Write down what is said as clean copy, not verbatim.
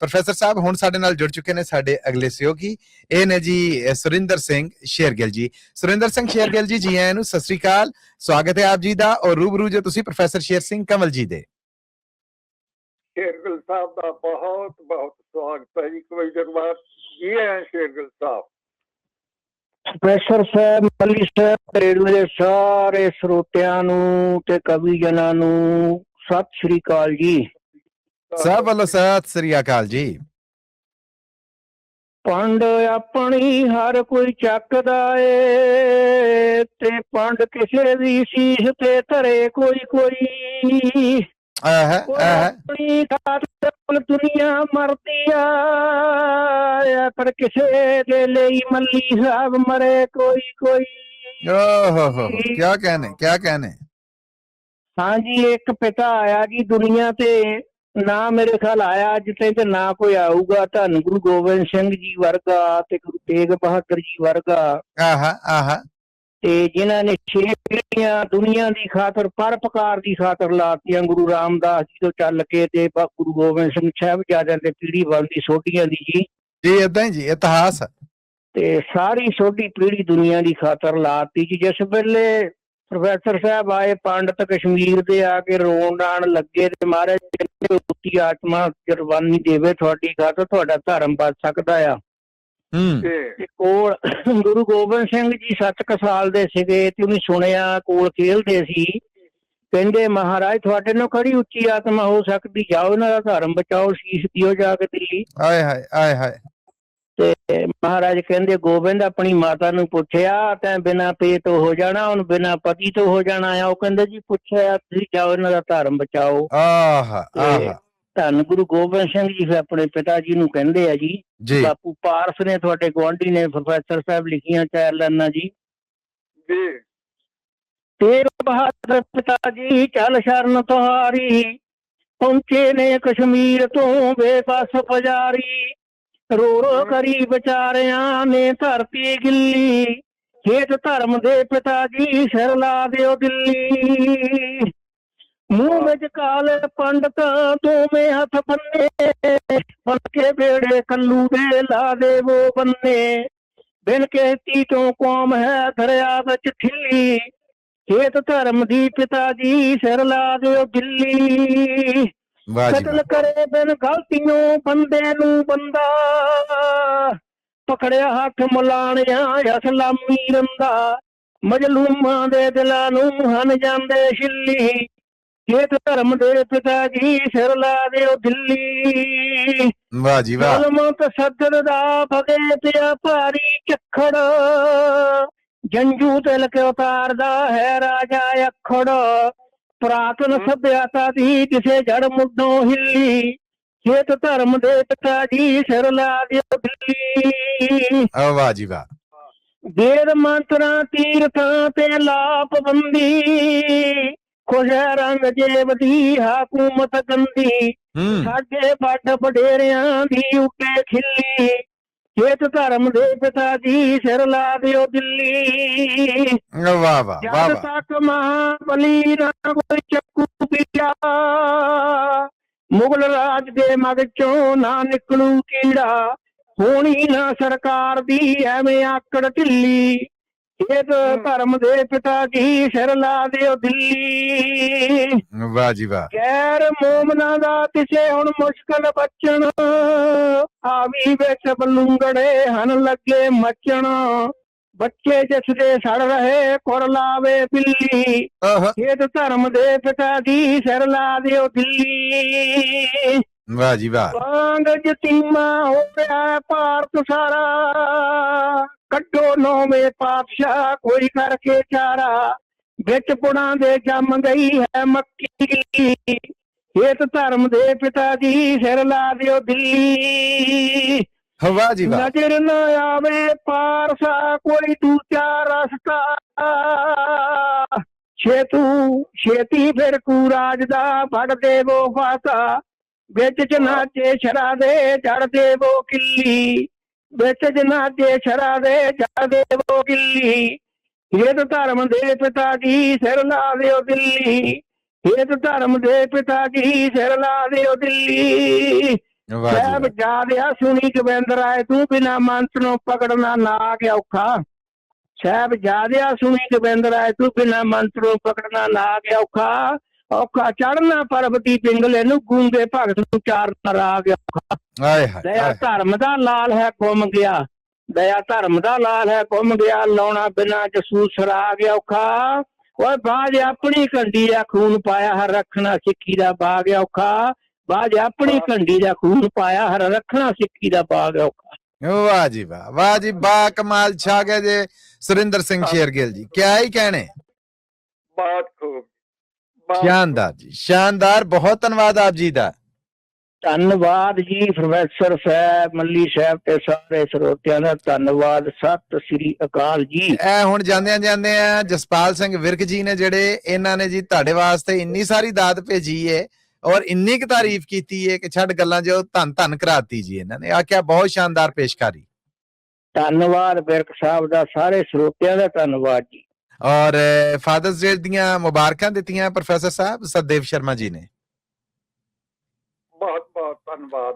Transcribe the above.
Professor ਸਾਹਿਬ ਹੁਣ ਸਾਡੇ ਨਾਲ ਜੁੜ ਚੁੱਕੇ ਨੇ ਸਾਡੇ ਅਗਲੇ ਸਹਿਯੋਗੀ, ਇਹ ਨੇ ਜੀ ਸੁਰਿੰਦਰ ਸਿੰਘ ਸ਼ੇਰਗਿੱਲ ਜੀ। ਸੁਰਿੰਦਰ ਸਿੰਘ ਸ਼ੇਰਗਿੱਲ ਜੀ, ਜੀ ਆਇਆਂ ਨੂੰ, ਸਤਿ ਸ੍ਰੀ ਅਕਾਲ, ਸਵਾਗਤ ਹੈ ਆਪ ਜੀ ਦਾ। ਔਰ ਰੂਬਰੂ ਜੋ ਤੁਸੀਂ ਪ੍ਰੋਫੈਸਰ ਸ਼ੇਰ ਸਿੰਘ ਕੰਵਲ ਜੀ ਦੇ। ਸ਼ੇਰਗਿੱਲ ਸਾਹਿਬ ਦਾ ਬਹੁਤ ਬਹੁਤ ਸਵਾਗਤ ਹੈ ਜੀ। ਕੋਈ ਜਗਵਾਰ ਜੀ ਆਇਆਂ ਸ਼ੇਰਗਿੱਲ ਸਾਹਿਬ। ਪ੍ਰੋਫੈਸਰ ਸਾਹਿਬ, ਮੱਲੀ ਸਾਹਿਬ, ਰੇਡੀਓ ਦੇ ਸਾਰੇ ਸਰੋਤਿਆਂ ਨੂੰ ਤੇ ਕਵੀ ਜਨਾਂ ਨੂੰ ਸਤਿ ਸ੍ਰੀ ਅਕਾਲ ਜੀ। ਸਭ ਵੱਲੋਂ ਸਤਿ ਸ੍ਰੀ ਅਕਾਲ ਜੀ। ਪੰਡ ਆਪਣੀ ਹਰ ਕੋਈ ਚੱਕਦਾ ਏ ਤੇ ਪੰਡ ਕਿਸੇ ਦੀ ਸੀਸ ਤੇ ਧਰੇ ਕੋਈ ਕੋਈ। ਆਪਣੀ ਖਾਤਰ ਦੁਨੀਆ ਮਰਦੀ ਆ, ਪਰ ਕਿਸੇ ਦੇ ਲਈ ਮੱਲੀ ਸਾਹਿਬ ਮਰੇ ਕੋਈ ਕੋਈ। ਓਹ ਕਿਆ ਕਹਿਣੇ। ਹਾਂਜੀ, ਇੱਕ ਪਿਤਾ ਆਇਆ ਜੀ ਦੁਨੀਆ ਤੇ, ਨਾ ਮੇਰੇ ਖਿਆਲ ਆਇਆ ਅੱਜ ਤੇ ਨਾ ਕੋਈ ਆਊਗਾ। ਧੰਨ ਗੁਰੂ ਗੋਬਿੰਦ ਸਿੰਘ ਜੀ ਵਰਗਾ ਤੇ ਗੁਰੂ ਤੇਗ ਬਹਾਦਰ ਜੀ ਵਰਗਾ, ਤੇ ਜਿਨ੍ਹਾਂ ਨੇ 6 ਪੀੜ੍ਹੀਆਂ ਦੁਨੀਆ ਦੀ ਖਾਤਰ ਪਰਪਕਾਰ ਦੀ ਖਾਤਰ ਲਾਤੀਆਂ। ਗੁਰੂ ਰਾਮਦਾਸ ਜੀ ਤੋਂ ਚੱਲ ਕੇ ਤੇ ਗੁਰੂ ਗੋਬਿੰਦ ਸਿੰਘ ਸਾਹਿਬਜ਼ਾਦਿਆਂ ਦੇ ਪੀੜ੍ਹੀ ਵੱਲ ਦੀ ਸੋਢੀਆਂ ਦੀ ਜੀ ਏਦਾਂ ਹੀ ਜੀ ਇਤਿਹਾਸ ਤੇ ਸਾਰੀ ਸੋਢੀ ਪੀੜ੍ਹੀ ਦੁਨੀਆ ਦੀ ਖਾਤਰ ਲਾਤੀ ਜੀ। ਜਿਸ ਵੇਲੇ ਪ੍ਰੋਫੈਸਰ ਸਾਹਿਬ ਆਏ, ਪੰਡਤ ਕਸ਼ਮੀਰ ਦੇ ਆ ਕੇ ਰੋਣ ਰਾਣ ਲੱਗੇ ਤੇ ਮਹਾਰਾਜ ਕਹਿੰਦੇ ਉੱਚੀ ਆਤਮਾ ਕੁਰਬਾਨੀ ਦੇਵੇ ਤੁਹਾਡੀ ਖਾਤਰ, ਤੁਹਾਡਾ ਧਰਮ ਬਚ ਸਕਦਾ ਆ। ਤੇ ਕੋਲ ਗੁਰੂ ਗੋਬਿੰਦ ਸਿੰਘ ਜੀ 7 ਸਾਲ ਦੇ ਸੀਗੇ ਤੇ ਉਹਨੇ ਸੁਣਿਆ, ਕੋਲ ਖੇਲਦੇ ਸੀ, ਕਹਿੰਦੇ ਮਹਾਰਾਜ ਤੁਹਾਡੇ ਨਾਲ ਖੜੀ ਉੱਚੀ ਆਤਮਾ ਹੋ ਸਕਦੀ, ਜਾਓ ਇਹਨਾਂ ਦਾ ਧਰਮ ਬਚਾਓ, ਸ਼ੀਸ਼ ਦਿਓ ਜਾ ਕੇ ਦਿੱਲੀ। ਤੇ ਮਹਾਰਾਜ ਕਹਿੰਦੇ ਗੋਬਿੰਦ ਆਪਣੀ ਮਾਤਾ ਨੂੰ ਪੁੱਛਿਆ ਤੈਂ ਬਿਨਾਂ ਪੇ ਤੋਂ ਹੋ ਜਾਣਾ, ਹੁਣ ਬਿਨਾਂ ਪਤੀ ਤੋਂ ਹੋ ਜਾਣਾ ਆ। ਉਹ ਕਹਿੰਦੇ ਜੀ ਪੁੱਛਿਆ ਤੁਸੀਂ, ਜਾਓ ਇਹਨਾਂ ਦਾ ਧਰਮ ਬਚਾਓ। ਧੰਨ ਗੁਰੂ ਗੋਬਿੰਦ ਸਿੰਘ ਜੀ ਫਿਰ ਆਪਣੇ ਪਿਤਾ ਜੀ ਨੂੰ ਕਹਿੰਦੇ ਆ ਜੀ, ਬਾਪੂ ਪਾਰਸ ਨੇ ਤੁਹਾਡੇ ਗੁਆਂਢੀ ਨੇ ਪ੍ਰੋਫੈਸਰ ਸਾਹਿਬ ਲਿਖੀਆਂ 4 ਲਾਈਨਾਂ ਜੀ। ਤੇਗ ਬਹਾਦਰ ਪਿਤਾ ਜੀ ਚੱਲ ਸ਼ਰਨ ਤੁਹਾਰੀ, ਪਹੁੰਚੇ ਨੇ ਕਸ਼ਮੀਰ ਤੋਂ ਬੇਬਸ ਪੁਜਾਰੀ। ਰੋ ਰੋ ਕਰੀ ਵਿਚਾਰਿਆਂ ਨੇ ਧਰਤੀ ਗਿੱਲੀ, ਹੇਠ ਧਰਮ ਦੇ ਪਿਤਾ ਜੀ ਸਿਰ ਲਾ ਦਿਓ ਦਿੱਲੀ। ਮੂੰਹ ਵਿੱਚ ਕਾਲੇ ਪੰਡਤ ਦੋਵੇਂ ਹੱਥ ਬੰਨੇ, ਬਣ ਕੇ ਬੇੜੇ ਕੱਲੂ ਦੇ ਲਾ ਦੇਵੋ ਬੰਨੇ। ਬਿਨ ਕਹਿਤੀ ਤੋਂ ਕੌਮ ਹੈ ਦਰਿਆ ਵਿੱਚ ਠਿੱਲੀ, ਹੇਠ ਧਰਮ ਦੀ ਪਿਤਾ ਜੀ ਸਿਰ ਲਾ ਦਿਓ ਦਿੱਲੀ। ਕਤਲ ਕਰੇ ਬਿਨ ਗਲਤੀਆਂ ਬੰਦੇ ਨੂੰ ਬੰਦਾ, ਪਕੜਿਆ ਹੱਥ ਮਲਾਣਿਆ ਇਸਲਾਮੀ ਰੰਦਾ। ਮਜਲੂਮਾਂ ਦੇ ਦਿਲਾਂ ਨੂੰ ਹਨ ਜਾਂਦੇ ਛਿੱਲੀ, ਹੇਠ ਧਰਮ ਦੇ ਪਿਤਾ ਜੀ ਸਿਰ ਲਾ ਦਿਓ ਦਿੱਲੀ। ਕਲਮਤ ਸੱਜਣ ਦਾ ਫਗੇ ਪਿਆ ਭਾਰੀ ਝੱਖੜ, ਜੰਜੂ ਤਿਲ ਕੇ ਉਤਾਰਦਾ ਹੈ ਰਾਜਾ ਅੱਖੜ। ਪੁਰਾਤਨ ਸਭਿਅਤਾ ਦੀ ਕਿਸੇ ਜੜ ਮੁੱਢੋਂ ਹਿੱਲੀ, ਹੇਠ ਧਰਮ ਦੇ ਪਿਤਾ ਜੀ ਸਿਰ ਲਾ ਦਿਓ ਦਿੱਲੀ। ਵੇਦ ਮੰਤਰਾਂ ਤੀਰਥਾਂ ਤੇ ਲਾਪ ਬੰਦੀ, ਖੁਸ਼ ਰੰਗ ਜੇਬ ਦੀ ਹਕੂਮਤ ਗੰਦੀ। ਸਾਡੇ ਵੱਡ ਵਡੇਰਿਆਂ ਦੀ ਉੱਤੇ ਖਿੱਲੀ, ਹੇਠ ਧਰਮ ਦੇ ਪਿਤਾ ਜੀ ਸਿਰ ਲਾ ਦਿਓ ਦਿੱਲੀ। ਜਦ ਤੱਕ ਮਹਾਬਲੀ ਨਾ ਕੋਈ ਚੱਕੂ ਪੀੜਾ, ਮੁਗਲ ਰਾਜ ਦੇ ਮਗ ਚੋਂ ਨਾ ਨਿਕਲੂ ਕੀੜਾ। ਹੋਣੀ ਨਾ ਸਰਕਾਰ ਦੀ ਐਵੇਂ ਆਕੜ ਢਿੱਲੀ, ਹੇਠ ਧਰਮ ਦੇ ਪਿਤਾ ਜੀ ਸਿਰ ਲਾ ਦਿਓ ਦਿੱਲੀ। ਗੈਰ ਮੋਮਨਾਂ ਦਾ ਕਿਸੇ ਹੁਣ ਮੁਸ਼ਕਲ ਬਚਣ, ਆਵੀ ਵਿੱਚ ਬਲੂੰਗੜੇ ਹਨ ਲੱਗੇ ਮਚਣ। ਬੱਚੇ ਜਿਸ ਦੇ ਸੜ ਰਹੇ ਕੁਰ ਲਾਵੇ ਬਿੱਲੀ, ਹੇਠ ਧਰਮ ਦੇ ਪਿਤਾ ਜੀ ਸਿਰ ਲਾ ਦਿਓ ਦਿੱਲੀ। ਵਾਂਗ ਜਤੀਮਾ ਹੋ ਰਿਹਾ ਭਾਰਤ ਸਾਰਾ, ਕੱਢੋ 9ਵੇਂ ਪਾਤਸ਼ਾਹ ਕੋਈ ਕਰਕੇ ਚਾਰਾ। ਵਿੱਚ ਪੁੜਾਂ ਦੇ ਜੰਮ ਗਈ ਹੈ ਮੱਕੀ, ਹੇਠ ਧਰਮ ਦੇ ਪਿਤਾ ਜੀ ਸਿਰ ਲਾ ਦਿਓ ਦਿੱਲੀ। ਨਜ਼ਰ ਨਾ ਆਵੇ ਪਾਰਸਾ ਕੋਈ ਦੂਜਾ ਰਸਤਾ, ਛੇਤੀ ਫਿਰ ਰਾਜ ਦਾ ਵੜ ਦੇਵੋ ਫਾਸਾ। ਵਿੱਚ ਜਨਾਜੇ ਸ਼ਰਾ ਦੇ ਜੜ ਦੇਵੋ ਕਿੱਲੀ, ਵਿੱਚ ਜਨਾਜੇ ਸ਼ਰਾ ਦੇ ਜੜ ਦੇਵੋ ਕਿੱਲੀ। ਹੇਠ ਧਰਮ ਦੇ ਪਿਤਾ ਜੀ ਸਿਰ ਲਾ ਦਿਓ ਦਿੱਲੀ, ਹੇਠ ਧਰਮ ਦੇ ਪਿਤਾ ਜੀ ਸਿਰ ਲਾ ਦਿਓ ਦਿੱਲੀ। ਵਾਹ ਜੀ ਸਾਹਿਬ ਵਾਹ। ਜਾਦਿਆ ਸੁਣੀ ਗੋਬਿੰਦ ਰਾਏ ਤੂੰ ਬਿਨਾ ਮੰਤ ਨੂੰ ਪਕੜਨਾ ਨਾਗ ਔਖਾ। ਸਾਹਿਬ ਜਾਦਿਆ ਸੁਣੀ ਗੋਬਿੰਦ ਰਾਏ ਤੂੰ ਬਿਨਾ ਮੰਤ ਨੂੰ ਪਕੜਨਾ ਨਾਗ ਔਖਾ। ਔਖਾ ਚੜਨਾ ਪਰਬਤੀ ਪਿੰਗਲੇ ਨੂੰ ਗੂੰਗੇ ਭਗਤ ਨੂੰ ਚਾਰਨਾ ਰਾਗ ਔਖਾ। ਆਏ ਹਾਏ ਦਇਆ ਆਏ। ਧਰਮ ਦਾ ਲਾਲ ਹੈ ਗੁੰਮ ਗਿਆ, ਦਇਆ ਧਰਮ ਦਾ ਲਾਲ ਹੈ ਗੁੰਮ ਗਿਆ, ਲਾਉਣਾ ਬਿਨਾ ਜਸੂਸ ਰਾਗ ਔਖਾ। ਓਏ ਬਾਜ ਆਪਣੀ ਕੰਡੀ ਦਾ ਖੂਨ ਪਾਇਆ ਹਰ ਰੱਖਣਾ ਸਿੱਖੀ ਦਾ ਬਾਗ ਔਖਾ। ਬਾਜ ਆਪਣੀ ਕੰਡੀ ਦਾ ਖੂਨ ਪਾਇਆ ਹਰ ਰੱਖਣਾ ਸਿੱਖੀ ਦਾ ਬਾਗ ਔਖਾ। ਵਾਹ ਜੀ ਵਾਹ, ਵਾਹ ਜੀ, ਬਾ ਕਮਾਲ ਛਾ ਗਏ ਜੇ ਸੁਰਿੰਦਰ ਸਿੰਘ ਸ਼ੇਰਗਿੱਲ ਜੀ, ਕਿਆ ਹੀ ਕਹਿਣੇ। ਬਹੁਤ ਖੂਬ, ਬਹੁਤ ਸ਼ਾਨਦਾਰ ਜੀ, ਸ਼ਾਨਦਾਰ। ਬਹੁਤ ਧੰਨਵਾਦ ਆਪ ਜੀ ਦਾ। ਧੰਨਵਾਦ ਜੀ ਪ੍ਰੋਫੈਸਰ ਸਾਹਿਬ, ਮੱਲੀ ਸਾਹਿਬ ਤੇ ਸਾਰੇ ਸਰੋਤਿਆਂ ਦਾ ਧੰਨਵਾਦ। ਸਤਿ ਸ੍ਰੀ ਅਕਾਲ ਜੀ। ਇਹ ਹੁਣ ਜਾਂਦਿਆਂ ਜਾਂਦਿਆਂ ਜਸਪਾਲ ਸਿੰਘ ਵਿਰਕ ਜੀ ਨੇ ਜਿਹੜੇ ਇਹਨਾਂ ਨੇ ਜੀ ਤੁਹਾਡੇ ਵਾਸਤੇ ਇੰਨੀ ਸਾਰੀ ਦਾਤ ਭੇਜੀ ਏ ਔਰ ਇੰਨੀ ਕੁ ਤਾਰੀਫ ਕੀਤੀ ਏ ਕਿ ਛੱਡ ਗੱਲਾਂ ਜੋ ਧੰਨ ਧੰਨ ਕਰਾਤੀ ਜੀ। ਇਹਨਾਂ ਨੇ ਆਖਿਆ ਬਹੁਤ ਸ਼ਾਨਦਾਰ ਪੇਸ਼ਕਾਰੀ। ਧੰਨਵਾਦ ਵਿਰਕ ਸਾਹਿਬ ਦਾ, ਸਾਰੇ ਸਰੋਤਿਆਂ ਦਾ ਧੰਨਵਾਦ ਜੀ। ਔਰ ਫਾਦਰਸ ਡੇ ਦੀਆਂ ਮੁਬਾਰਕਾਂ ਦਿੱਤੀਆਂ ਪ੍ਰੋਫੈਸਰ ਸਾਹਿਬ ਸਤਦੇਵ ਸ਼ਰਮਾ ਜੀ ਨੇ। ਬਹੁਤ ਬਹੁਤ ਧੰਨਵਾਦ।